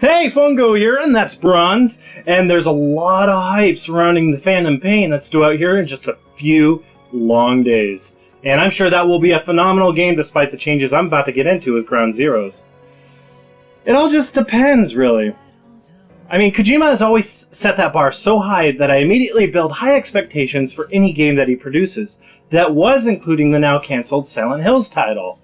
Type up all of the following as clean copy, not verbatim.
Hey, Fungo here, and that's Bronze, and there's a lot of hype surrounding the Phantom Pain that's due out here in just a few long days. And I'm sure that will be a phenomenal game despite the changes I'm about to get into with Ground Zeroes. It all just depends, really. I mean, Kojima has always set that bar so high that I immediately build high expectations for any game that he produces. That was including the now cancelled Silent Hills title.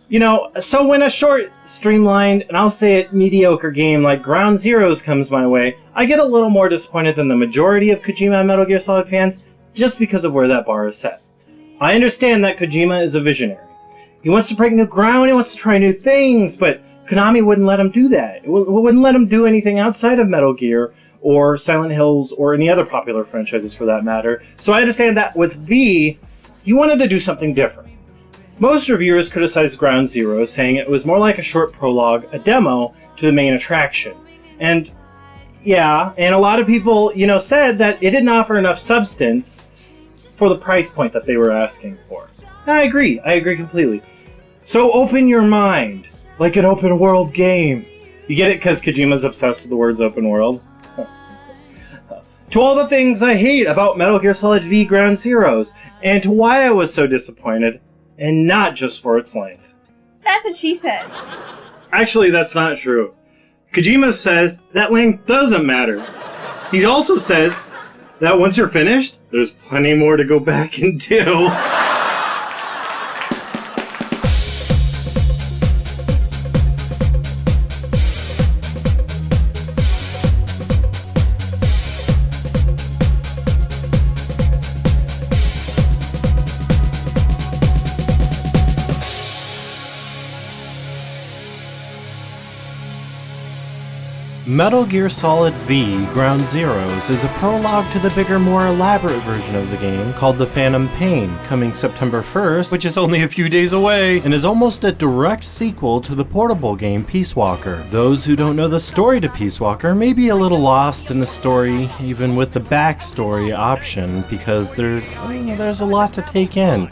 You know, so when a short, streamlined, and I'll say it, mediocre game like Ground Zeroes comes my way, I get a little more disappointed than the majority of Kojima and Metal Gear Solid fans, just because of where that bar is set. I understand that Kojima is a visionary. He wants to break new ground, he wants to try new things, but Konami wouldn't let him do that. It wouldn't let him do anything outside of Metal Gear, or Silent Hills, or any other popular franchises for that matter. So I understand that with V, he wanted to do something different. Most reviewers criticized Ground Zero, saying it was more like a short prologue, a demo, to the main attraction. And yeah, and a lot of people, said that it didn't offer enough substance for the price point that they were asking for. I agree completely. So open your mind, like an open world game. You get it because Kojima's obsessed with the words open world? To all the things I hate about Metal Gear Solid V Ground Zeroes, and to why I was so disappointed, and not just for its length. That's what she said. Actually, that's not true. Kojima says that length doesn't matter. He also says that once you're finished, there's plenty more to go back and do. Metal Gear Solid V Ground Zeroes is a prologue to the bigger, more elaborate version of the game called The Phantom Pain, coming September 1st, which is only a few days away, and is almost a direct sequel to the portable game Peace Walker. Those who don't know the story to Peace Walker may be a little lost in the story, even with the backstory option, because there's a lot to take in.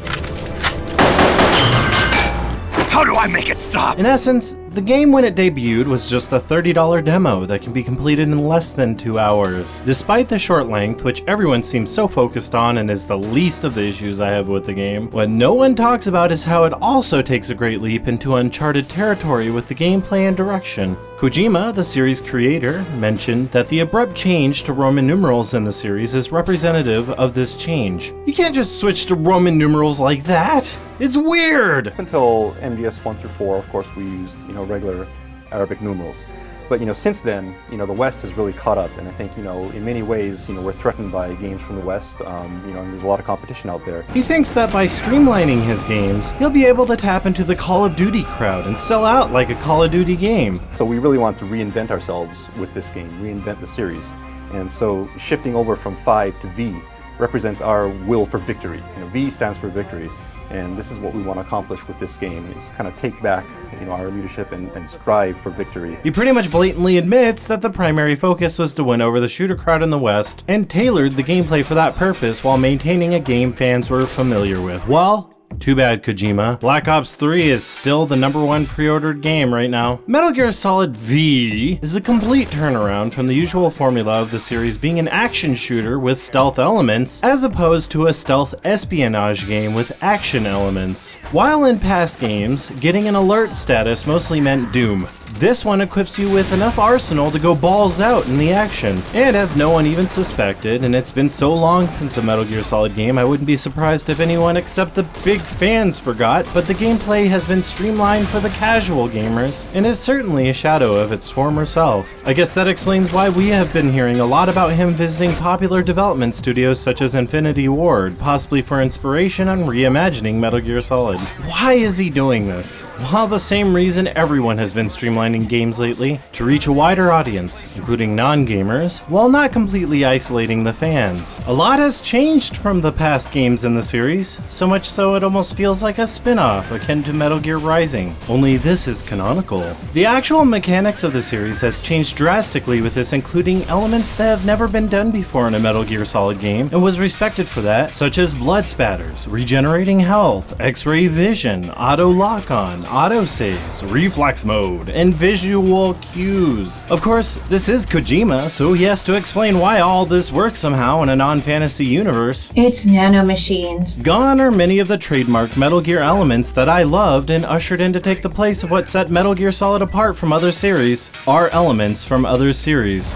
How do I make it stop? In essence, the game when it debuted was just a $30 demo that can be completed in less than 2 hours. Despite the short length, which everyone seems so focused on and is the least of the issues I have with the game, what no one talks about is how it also takes a great leap into uncharted territory with the gameplay and direction. Kojima, the series creator, mentioned that the abrupt change to Roman numerals in the series is representative of this change. You can't just switch to Roman numerals like that! It's weird! Up until MDS 1 through 4, of course, we used, regular Arabic numerals. But, since then, the West has really caught up, and I think, in many ways, we're threatened by games from the West, and there's a lot of competition out there. He thinks that by streamlining his games, he'll be able to tap into the Call of Duty crowd and sell out like a Call of Duty game. So we really want to reinvent ourselves with this game, reinvent the series. And so shifting over from 5 to V represents our will for victory. V stands for victory. And this is what we want to accomplish with this game, is kind of take back, our leadership and strive for victory. He pretty much blatantly admits that the primary focus was to win over the shooter crowd in the West, and tailored the gameplay for that purpose while maintaining a game fans were familiar with. Well, too bad, Kojima. Black Ops 3 is still the #1 pre-ordered game right now. Metal Gear Solid V is a complete turnaround from the usual formula of the series being an action shooter with stealth elements, as opposed to a stealth espionage game with action elements. While in past games, getting an alert status mostly meant doom. This one equips you with enough arsenal to go balls out in the action. And as no one even suspected, and it's been so long since a Metal Gear Solid game, I wouldn't be surprised if anyone except the big fans forgot, but the gameplay has been streamlined for the casual gamers, and is certainly a shadow of its former self. I guess that explains why we have been hearing a lot about him visiting popular development studios such as Infinity Ward, possibly for inspiration on reimagining Metal Gear Solid. Why is he doing this? Well, the same reason everyone has been streamlining games lately, to reach a wider audience, including non-gamers, while not completely isolating the fans. A lot has changed from the past games in the series, so much so it almost feels like a spin-off akin to Metal Gear Rising, only this is canonical. The actual mechanics of the series has changed drastically with this, including elements that have never been done before in a Metal Gear Solid game, and was respected for that, such as blood spatters, regenerating health, X-ray vision, auto lock-on, auto saves, reflex mode, and visual cues. Of course, this is Kojima, so he has to explain why all this works somehow in a non-fantasy universe. It's nanomachines. Gone are many of the trademarked Metal Gear elements that I loved and ushered in to take the place of what set Metal Gear Solid apart from other series, are elements from other series.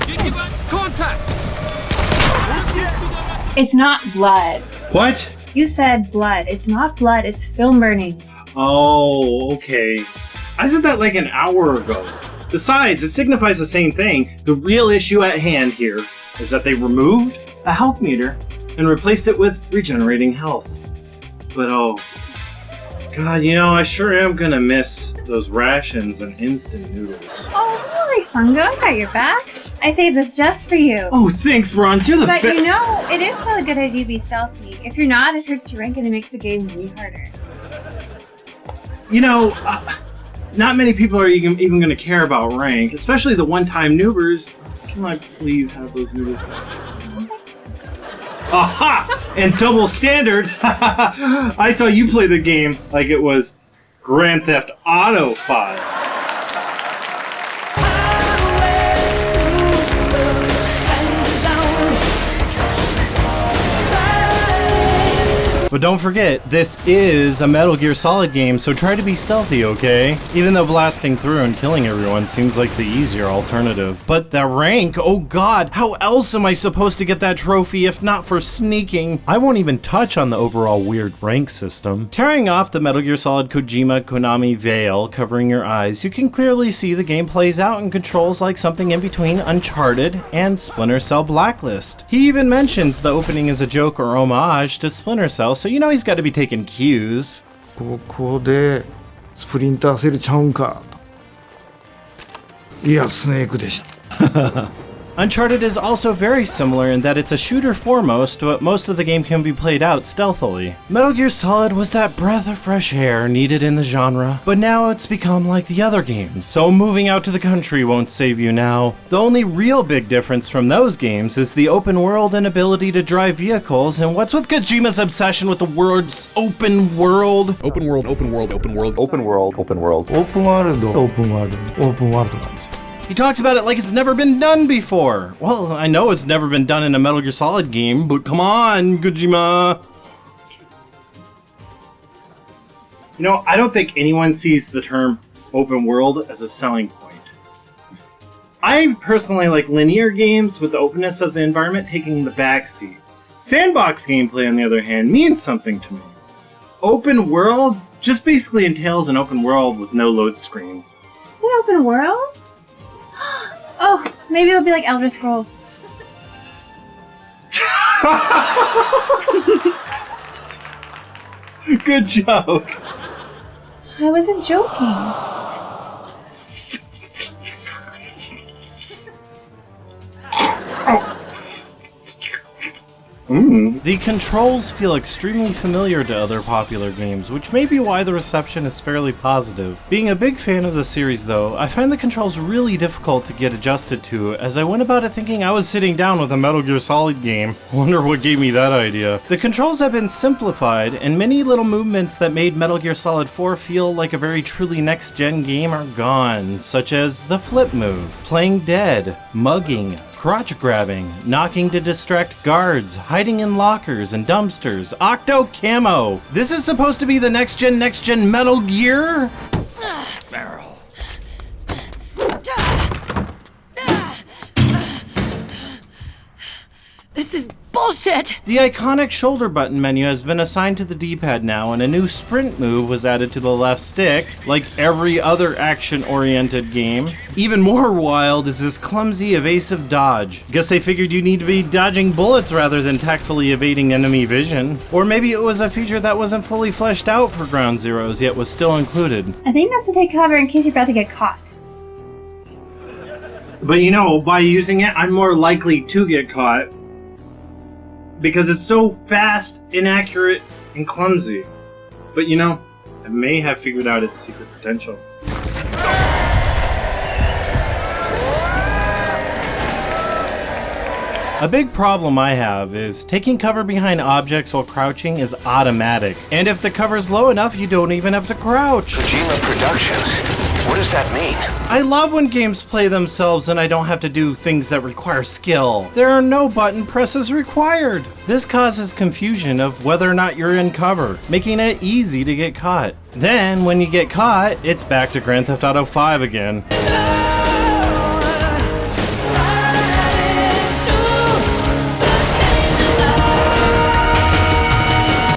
It's not blood. What? You said blood. It's not blood, it's film burning. Oh, okay. I said that like an hour ago. Besides, it signifies the same thing. The real issue at hand here is that they removed a health meter and replaced it with regenerating health. But oh, God, you know, I sure am gonna miss those rations and instant noodles. Oh, really, Fungo? I got your back. I saved this just for you. Oh, thanks, Bronze. You're the But best. you know, it is still a good idea to be stealthy. If you're not, it hurts your rank and it makes the game way harder. You know, not many people are even going to care about rank, especially the one-time noobers. Can I please have those noobers? Aha! And double standard. I saw you play the game like it was Grand Theft Auto 5. But don't forget, this is a Metal Gear Solid game, so try to be stealthy, okay? Even though blasting through and killing everyone seems like the easier alternative. But the rank, oh god, how else am I supposed to get that trophy if not for sneaking? I won't even touch on the overall weird rank system. Tearing off the Metal Gear Solid Kojima Konami veil covering your eyes, you can clearly see the game plays out in controls like something in between Uncharted and Splinter Cell Blacklist. He even mentions the opening is a joke or homage to Splinter Cell, so you know he's got to be taking cues. ここでスプリンターセルちゃうんかと。いや、スネークでした。 Uncharted is also very similar in that it's a shooter foremost, but most of the game can be played out stealthily. Metal Gear Solid was that breath of fresh air needed in the genre, but now it's become like the other games, so moving out to the country won't save you now. The only real big difference from those games is the open world and ability to drive vehicles, and what's with Kojima's obsession with the words open world? Open world, open world, open world. Open world, open world. オープンワールド、オープンワールド、オープンワールドなんですよ。 He talks about it like it's never been done before. Well, I know it's never been done in a Metal Gear Solid game, but come on, Kojima. You know, I don't think anyone sees the term open world as a selling point. I personally like linear games with the openness of the environment taking the backseat. Sandbox gameplay, on the other hand, means something to me. Open world just basically entails an open world with no load screens. Is it open world? Oh, maybe it'll be like Elder Scrolls. Good joke. I wasn't joking. The controls feel extremely familiar to other popular games, which may be why the reception is fairly positive. Being a big fan of the series though, I find the controls really difficult to get adjusted to, as I went about it thinking I was sitting down with a Metal Gear Solid game. Wonder what gave me that idea. The controls have been simplified, and many little movements that made Metal Gear Solid 4 feel like a very truly next-gen game are gone, such as the flip move, playing dead, mugging, crotch grabbing, knocking to distract guards, hiding in lockers and dumpsters, octo camo. This is supposed to be the next gen Metal Gear? Barrel. This is bullshit! The iconic shoulder button menu has been assigned to the D-pad now, and a new sprint move was added to the left stick, like every other action-oriented game. Even more wild is this clumsy, evasive dodge. Guess they figured you need to be dodging bullets rather than tactfully evading enemy vision. Or maybe it was a feature that wasn't fully fleshed out for Ground Zeroes, yet was still included. I think that's to take cover in case you're about to get caught. But you know, by using it, I'm more likely to get caught. Because it's so fast, inaccurate, and clumsy. But you know, I may have figured out its secret potential. A big problem I have is taking cover behind objects while crouching is automatic. And if the cover's low enough, you don't even have to crouch. Kojima Productions. What does that mean? I love when games play themselves and I don't have to do things that require skill. There are no button presses required. This causes confusion of whether or not you're in cover, making it easy to get caught. Then, when you get caught, it's back to Grand Theft Auto 5 again.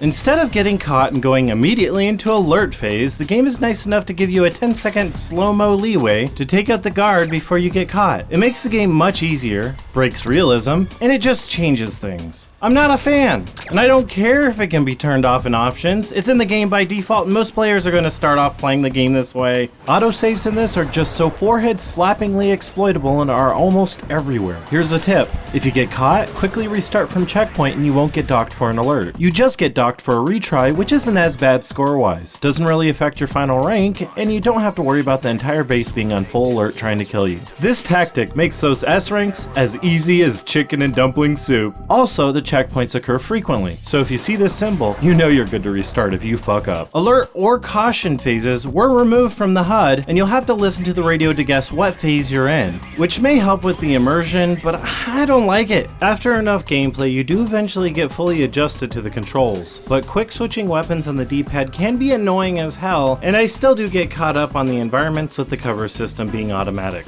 Instead of getting caught and going immediately into alert phase, the game is nice enough to give you a 10-second slow-mo leeway to take out the guard before you get caught. It makes the game much easier, breaks realism, and it just changes things. I'm not a fan, and I don't care if it can be turned off in options. It's in the game by default, and most players are going to start off playing the game this way. Autosaves in this are just so forehead-slappingly exploitable and are almost everywhere. Here's a tip. If you get caught, quickly restart from checkpoint and you won't get docked for an alert. You just get docked for a retry, which isn't as bad score-wise. Doesn't really affect your final rank, and you don't have to worry about the entire base being on full alert trying to kill you. This tactic makes those S ranks as easy as chicken and dumpling soup. Also, the checkpoints occur frequently, so if you see this symbol, you know you're good to restart if you fuck up. Alert or caution phases were removed from the HUD, and you'll have to listen to the radio to guess what phase you're in, which may help with the immersion, but I don't like it. After enough gameplay, you do eventually get fully adjusted to the controls, but quick switching weapons on the D-pad can be annoying as hell, and I still do get caught up on the environments with the cover system being automatic.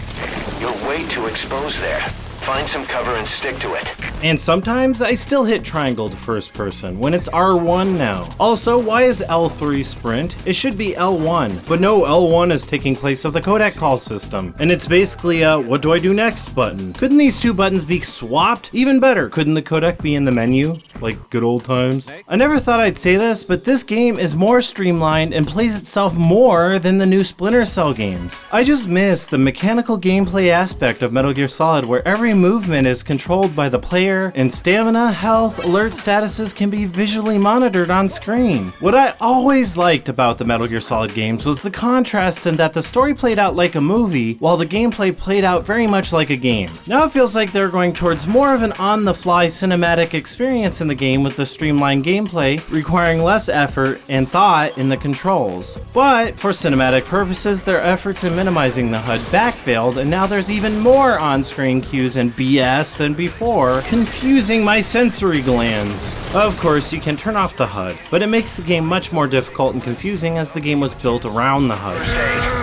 You're way too exposed there. Find some cover and stick to it. And sometimes I still hit triangle to first person when it's R1 now. Also, why is L3 sprint? It should be L1, but no, L1 is taking place of the codec call system. And it's basically a what do I do next button. Couldn't these two buttons be swapped? Even better, couldn't the codec be in the menu? Like good old times? I never thought I'd say this, but this game is more streamlined and plays itself more than the new Splinter Cell games. I just miss the mechanical gameplay aspect of Metal Gear Solid where every movement is controlled by the player and stamina, health, alert statuses can be visually monitored on screen. What I always liked about the Metal Gear Solid games was the contrast in that the story played out like a movie while the gameplay played out very much like a game. Now it feels like they're going towards more of an on-the-fly cinematic experience in the game with the streamlined gameplay requiring less effort and thought in the controls. But for cinematic purposes, their efforts in minimizing the HUD backfailed and now there's even more on-screen cues and BS than before, confusing my sensory glands. Of course, you can turn off the HUD, but it makes the game much more difficult and confusing as the game was built around the HUD.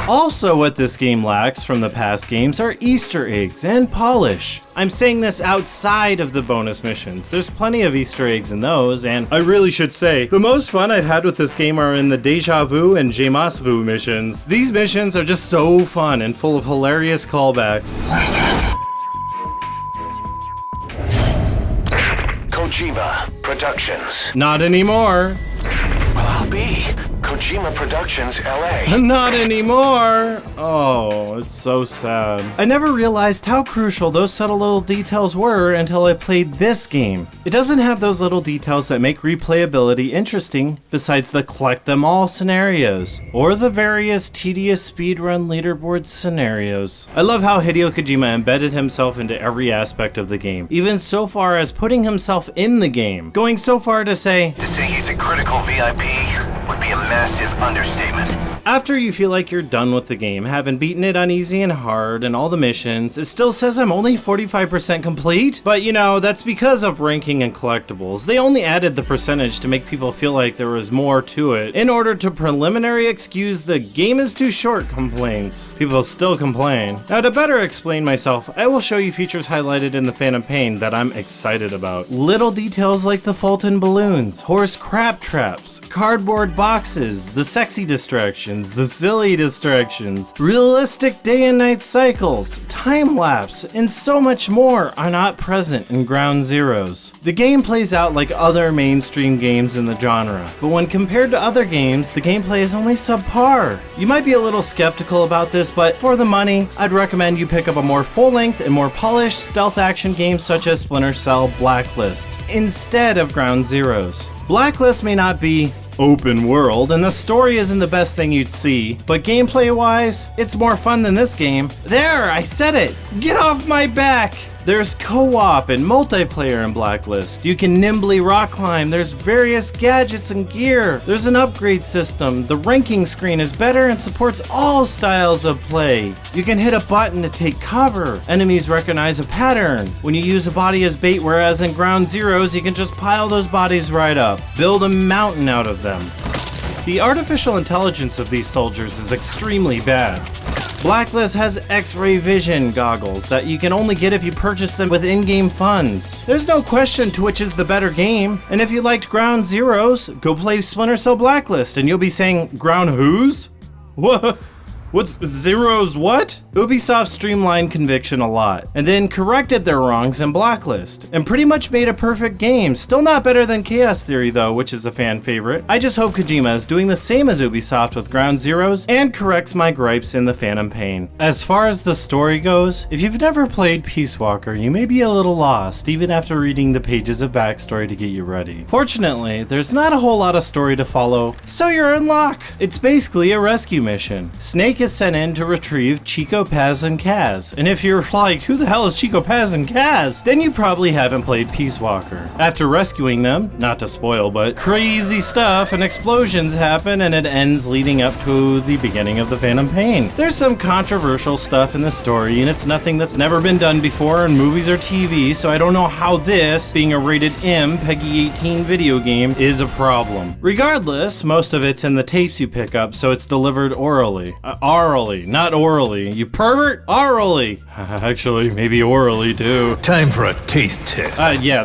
Also, what this game lacks from the past games are Easter eggs and polish. I'm saying this outside of the bonus missions. There's plenty of Easter eggs in those, and I really should say, the most fun I've had with this game are in the Deja Vu and Jamas Vu missions. These missions are just so fun and full of hilarious callbacks. Kojima Productions. Not anymore. Well, I'll be. Kojima Productions, LA. Not anymore! Oh, it's so sad. I never realized how crucial those subtle little details were until I played this game. It doesn't have those little details that make replayability interesting, besides the collect them all scenarios, or the various tedious speedrun leaderboard scenarios. I love how Hideo Kojima embedded himself into every aspect of the game, even so far as putting himself in the game, going so far to say he's a critical VIP would be a massive understatement. After you feel like you're done with the game, having beaten it on easy and hard and all the missions, it still says I'm only 45% complete, but you know, that's because of ranking and collectibles. They only added the percentage to make people feel like there was more to it in order to preliminary excuse the game is too short complaints. People still complain. Now to better explain myself, I will show you features highlighted in the Phantom Pain that I'm excited about. Little details like the Fulton balloons, horse crab traps, cardboard boxes, the sexy distractions, the silly distractions, realistic day and night cycles, time-lapse, and so much more are not present in Ground Zeroes. The game plays out like other mainstream games in the genre, but when compared to other games, the gameplay is only subpar. You might be a little skeptical about this, but for the money, I'd recommend you pick up a more full-length and more polished stealth action game such as Splinter Cell Blacklist, instead of Ground Zeroes. Blacklist may not be open world, and the story isn't the best thing you'd see, but gameplay wise, it's more fun than this game. There, I said it! Get off my back! There's co-op and multiplayer in Blacklist. You can nimbly rock climb. There's various gadgets and gear. There's an upgrade system. The ranking screen is better and supports all styles of play. You can hit a button to take cover. Enemies recognize a pattern when you use a body as bait, whereas in Ground Zeroes you can just pile those bodies right up. Build a mountain out of them. The artificial intelligence of these soldiers is extremely bad. Blacklist has X-ray vision goggles that you can only get if you purchase them with in-game funds. There's no question to which is the better game, and if you liked Ground Zeroes, go play Splinter Cell Blacklist and you'll be saying, Ground whose? What? What's Zeroes what? Ubisoft streamlined Conviction a lot, and then corrected their wrongs in Blacklist, and pretty much made a perfect game. Still not better than Chaos Theory though, which is a fan favorite. I just hope Kojima is doing the same as Ubisoft with Ground Zeroes, and corrects my gripes in the Phantom Pain. As far as the story goes, if you've never played Peace Walker, you may be a little lost, even after reading the pages of backstory to get you ready. Fortunately, there's not a whole lot of story to follow, so you're in luck. It's basically a rescue mission. Snake is sent in to retrieve Chico, Paz, and Kaz. And if you're like, who the hell is Chico, Paz, and Kaz? Then you probably haven't played Peace Walker. After rescuing them, not to spoil, but crazy stuff and explosions happen, and it ends leading up to the beginning of the Phantom Pain. There's some controversial stuff in the story, and it's nothing that's never been done before in movies or TV, so I don't know how this, being a rated M, Peggy 18 video game, is a problem. Regardless, most of it's in the tapes you pick up, so it's delivered orally. Not orally. You pervert? Orally. Actually, maybe orally too. Time for a taste test. Yeah,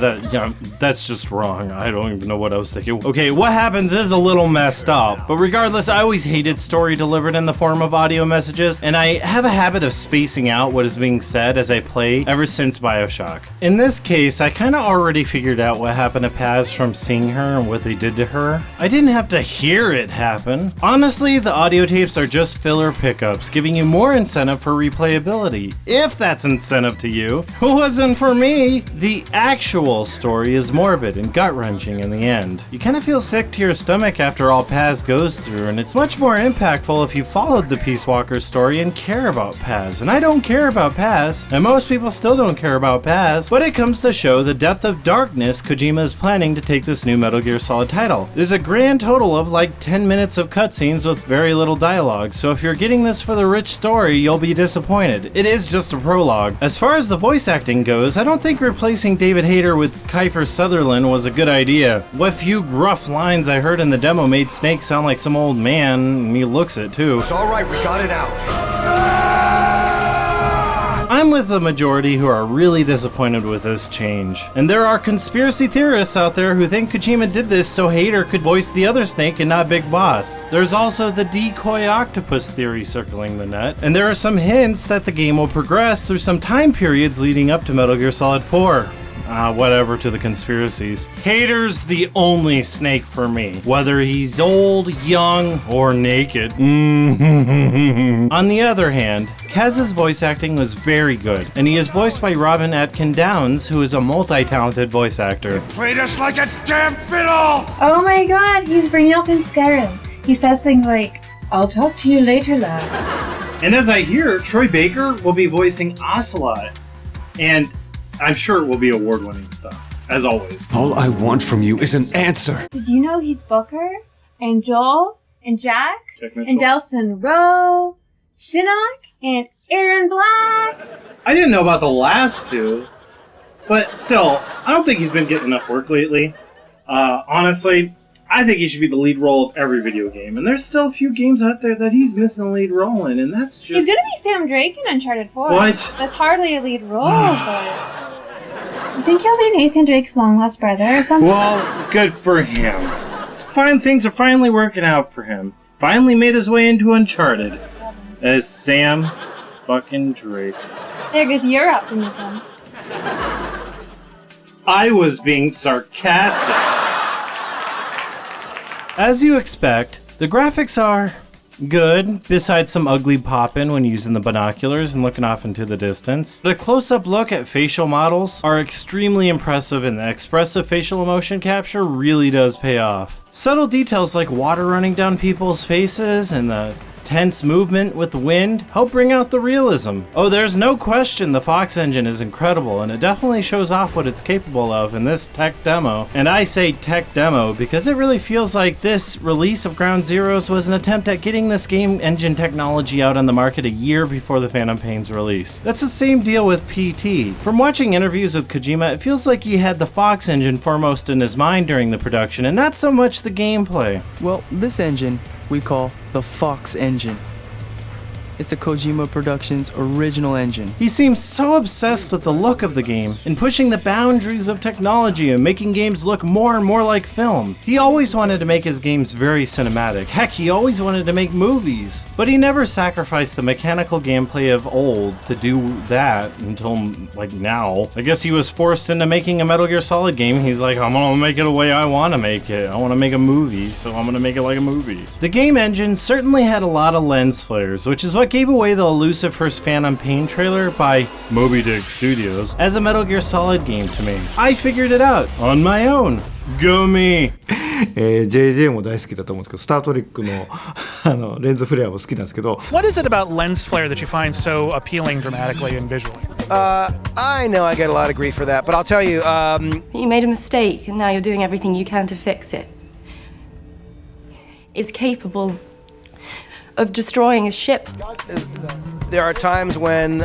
that's just wrong. I don't even know what I was thinking. Okay, what happens is a little messed up. But regardless, I always hated story delivered in the form of audio messages, and I have a habit of spacing out what is being said as I play ever since BioShock. In this case, I kinda already figured out what happened to Paz from seeing her and what they did to her. I didn't have to hear it happen. Honestly, the audio tapes are just filler pickups, giving you more incentive for replayability. If that's incentive to you. It wasn't for me. The actual story is morbid and gut-wrenching in the end. You kind of feel sick to your stomach after all Paz goes through, and it's much more impactful if you followed the Peace Walker story and care about Paz. And I don't care about Paz, and most people still don't care about Paz, but it comes to show the depth of darkness Kojima is planning to take this new Metal Gear Solid title. There's a grand total of like 10 minutes of cutscenes with very little dialogue, so if you're getting this for the rich story, you'll be disappointed. It is just a prologue. As far as the voice acting goes, I don't think replacing David Hayter with Kiefer Sutherland was a good idea. What few gruff lines I heard in the demo made Snake sound like some old man, and he looks it too. It's alright, we got it out. I'm with the majority who are really disappointed with this change. And there are conspiracy theorists out there who think Kojima did this so Hayter could voice the other Snake and not Big Boss. There's also the decoy octopus theory circling the net, and there are some hints that the game will progress through some time periods leading up to Metal Gear Solid 4. Whatever to the conspiracies. Hayter's the only Snake for me, whether he's old, young, or naked. On the other hand, Kaz's voice acting was very good, and he is voiced by Robin Atkin Downes, who is a multi-talented voice actor. Played us like a damn fiddle! Oh my god, he's Brynjolf in Skyrim. He says things like, I'll talk to you later, lass. And as I hear, Troy Baker will be voicing Ocelot. And I'm sure it will be award-winning stuff, as always. All I want from you is an answer. Did you know he's Booker, and Joel, and Jack, Mitchell. and Delson Rowe, Shinnok, and Aaron Black? I didn't know about the last two, but still, I don't think he's been getting enough work lately. Honestly, I think he should be the lead role of every video game, and there's still a few games out there that he's missing the lead role in, and that's just... He's gonna be Sam Drake in Uncharted 4. What? That's hardly a lead role, but... I think he'll be Nathan Drake's long-lost brother or something. Well, good for him. It's fine, things are finally working out for him. Finally made his way into Uncharted as Sam fucking Drake. There goes your optimism. I was being sarcastic. As you expect, the graphics are good, besides some ugly pop-in when using the binoculars and looking off into the distance. But a close-up look at facial models are extremely impressive, and the expressive facial emotion capture really does pay off. Subtle details like water running down people's faces and the Tense movement with the wind help bring out the realism. Oh, there's no question the Fox engine is incredible, and it definitely shows off what it's capable of in this tech demo. And I say tech demo because it really feels like this release of Ground Zeroes was an attempt at getting this game engine technology out on the market a year before the Phantom Pain's release. That's the same deal with PT. From watching interviews with Kojima, it feels like he had the Fox engine foremost in his mind during the production, and not so much the gameplay. Well, this engine we call the Fox engine. It's a Kojima Productions original engine. He seems so obsessed with the look of the game and pushing the boundaries of technology and making games look more and more like film. He always wanted to make his games very cinematic. Heck, he always wanted to make movies. But he never sacrificed the mechanical gameplay of old to do that until, like, now. I guess he was forced into making a Metal Gear Solid game. He's like, I'm gonna make it the way I want to make it. I want to make a movie, so I'm gonna make it like a movie. The game engine certainly had a lot of lens flares, which is what gave away the elusive first Phantom Pain trailer by Moby Dick Studios as a Metal Gear Solid game to me. I figured it out on my own. Go me! JJ も大好きだと思うんですけど、スタートリックのレンズフレアも好きなんですけど。What is it about lens flare that you find so appealing dramatically and visually? I know I get a lot of grief for that, but I'll tell you, You made a mistake, and now you're doing everything you can to fix it. It's capable of destroying a ship. There are times when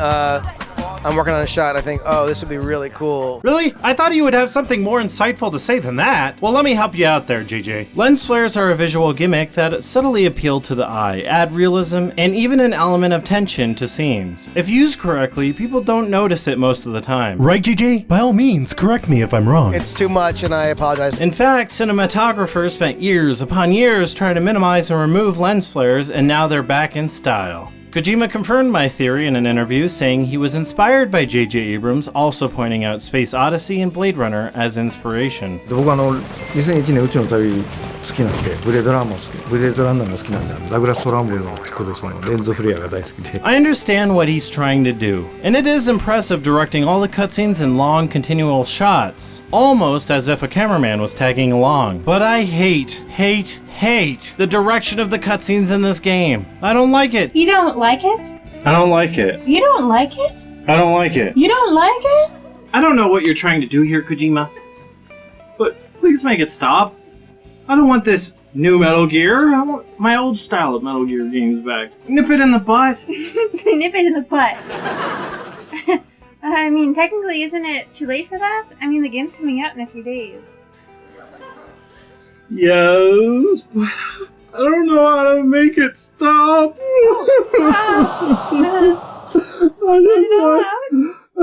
I'm working on a shot, I think, oh, this would be really cool. Really? I thought you would have something more insightful to say than that. Well, let me help you out there, JJ. Lens flares are a visual gimmick that subtly appeal to the eye, add realism, and even an element of tension to scenes. If used correctly, people don't notice it most of the time. Right, JJ? By all means, correct me if I'm wrong. It's too much, and I apologize. In fact, cinematographers spent years upon years trying to minimize and remove lens flares, and now they're back in style. Kojima confirmed my theory in an interview, saying he was inspired by J.J. Abrams, also pointing out Space Odyssey and Blade Runner as inspiration. 僕2001年宇宙の旅好きなんで、ブレードランナーが好きなんで、ダグラス・トランボルの作るそのレンズフレアが大好きで。I understand what he's trying to do, and it is impressive directing all the cutscenes in long, continual shots, almost as if a cameraman was tagging along. But I hate the direction of the cutscenes in this game. I don't like it. You don't like it? I don't like it. You don't like it? I don't like it. You don't like it? I don't know what you're trying to do here, Kojima. But please make it stop. I don't want this new Metal Gear. I want my old style of Metal Gear games back. Nip it in the butt. Nip it in the butt. I mean, technically, isn't it too late for that? I mean, the game's coming out in a few days. Yes, but I don't know how to make it stop. I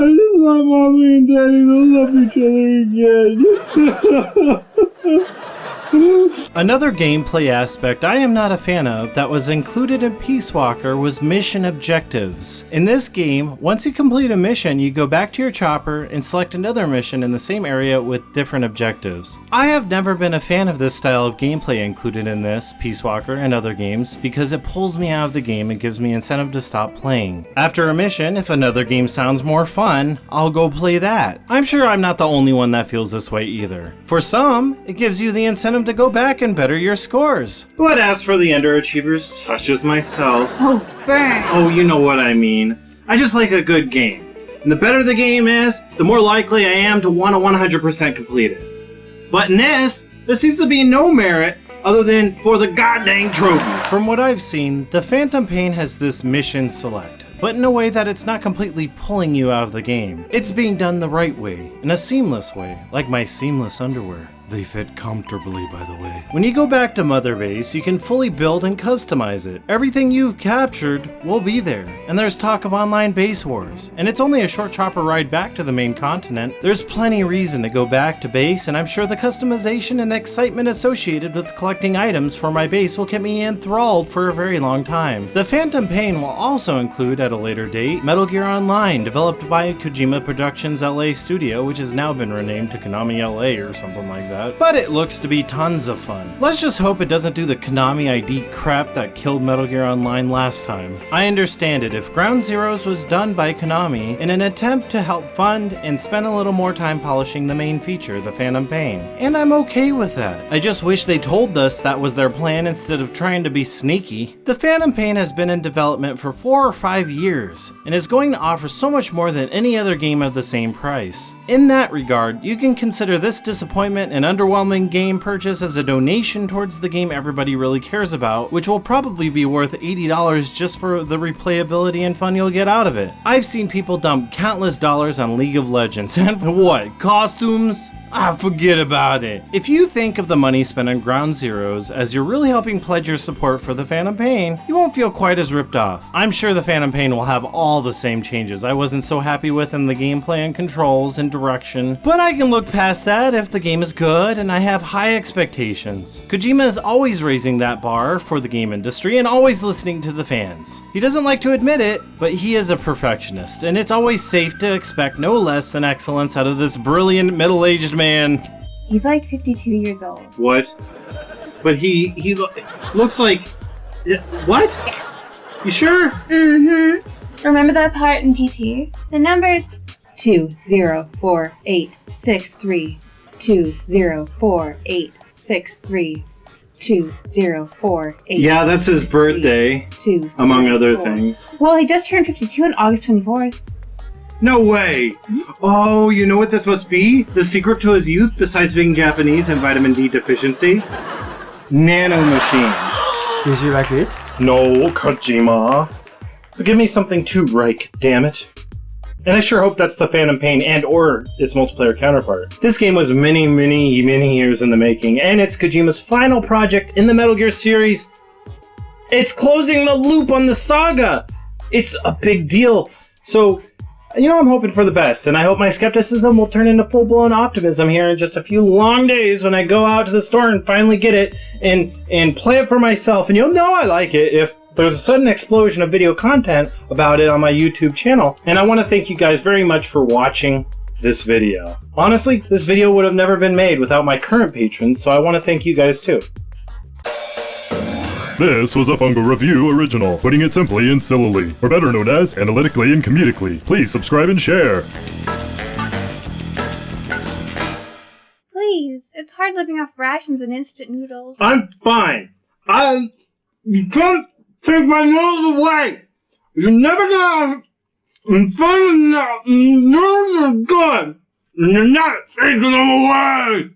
just want mommy and daddy to love each other again. Another gameplay aspect I am not a fan of that was included in Peace Walker was mission objectives. In this game, once you complete a mission, you go back to your chopper and select another mission in the same area with different objectives. I have never been a fan of this style of gameplay included in this, Peace Walker, and other games because it pulls me out of the game and gives me incentive to stop playing. After a mission, if another game sounds more fun, I'll go play that. I'm sure I'm not the only one that feels this way either. For some, it gives you the incentive to go back and better your scores. But as for the underachievers, such as myself... Oh, burn. Oh, you know what I mean. I just like a good game. And the better the game is, the more likely I am to want to 100% complete it. But in this, there seems to be no merit other than for the goddamn trophy. From what I've seen, the Phantom Pain has this mission select, but in a way that it's not completely pulling you out of the game. It's being done the right way, in a seamless way, like my seamless underwear. They fit comfortably, by the way. When you go back to Mother Base, you can fully build and customize it. Everything you've captured will be there, and there's talk of online base wars. And it's only a short chopper ride back to the main continent. There's plenty reason to go back to base, and I'm sure the customization and excitement associated with collecting items for my base will keep me enthralled for a very long time. The Phantom Pain will also include, at a later date, Metal Gear Online, developed by Kojima Productions LA studio, which has now been renamed to Konami LA or something like that. that, but it looks to be tons of fun. Let's just hope it doesn't do the Konami ID crap that killed Metal Gear Online last time. I understand it if Ground Zeroes was done by Konami in an attempt to help fund and spend a little more time polishing the main feature, the Phantom Pain, and I'm okay with that. I just wish they told us that was their plan instead of trying to be sneaky. The Phantom Pain has been in development for 4 or 5 years and is going to offer so much more than any other game of the same price. In that regard, you can consider this disappointment and underwhelming game purchase as a donation towards the game everybody really cares about, which will probably be worth $80 just for the replayability and fun you'll get out of it. I've seen people dump countless dollars on League of Legends, and what, costumes? Forget about it. If you think of the money spent on Ground Zeroes as you're really helping pledge your support for the Phantom Pain, you won't feel quite as ripped off. I'm sure the Phantom Pain will have all the same changes I wasn't so happy with in the gameplay and controls and direction, but I can look past that if the game is good and I have high expectations. Kojima is always raising that bar for the game industry and always listening to the fans. He doesn't like to admit it, but he is a perfectionist, and it's always safe to expect no less than excellence out of this brilliant middle-aged man. He's like 52 years old. What? But he looks like... What? You sure? Mm-hmm. Remember that part in PP? The numbers 204863 204863 2048. Yeah, that's his birthday, among other things. Well, he just turned 52 on August 24th. No way! Oh, you know what this must be? The secret to his youth, besides being Japanese and vitamin D deficiency? Nanomachines. Did you like it? No, Kojima. But give me something to Reich, damn it. And I sure hope that's the Phantom Pain and or its multiplayer counterpart. This game was many years in the making, and it's Kojima's final project in the Metal Gear series. It's closing the loop on the saga! It's a big deal. So, you know, I'm hoping for the best, and I hope my skepticism will turn into full-blown optimism here in just a few long days when I go out to the store and finally get it and play it for myself. And you'll know I like it if there's a sudden explosion of video content about it on my YouTube channel. And I want to thank you guys very much for watching this video. Honestly, this video would have never been made without my current patrons, so I want to thank you guys too. This was a Fungal Review original, putting it simply and sillily, or better known as analytically and comedically. Please subscribe and share. Please, it's hard living off rations and instant noodles. I'm fine. You can't take my noodles away. You're never gonna find noodles are good. You're not taking them away.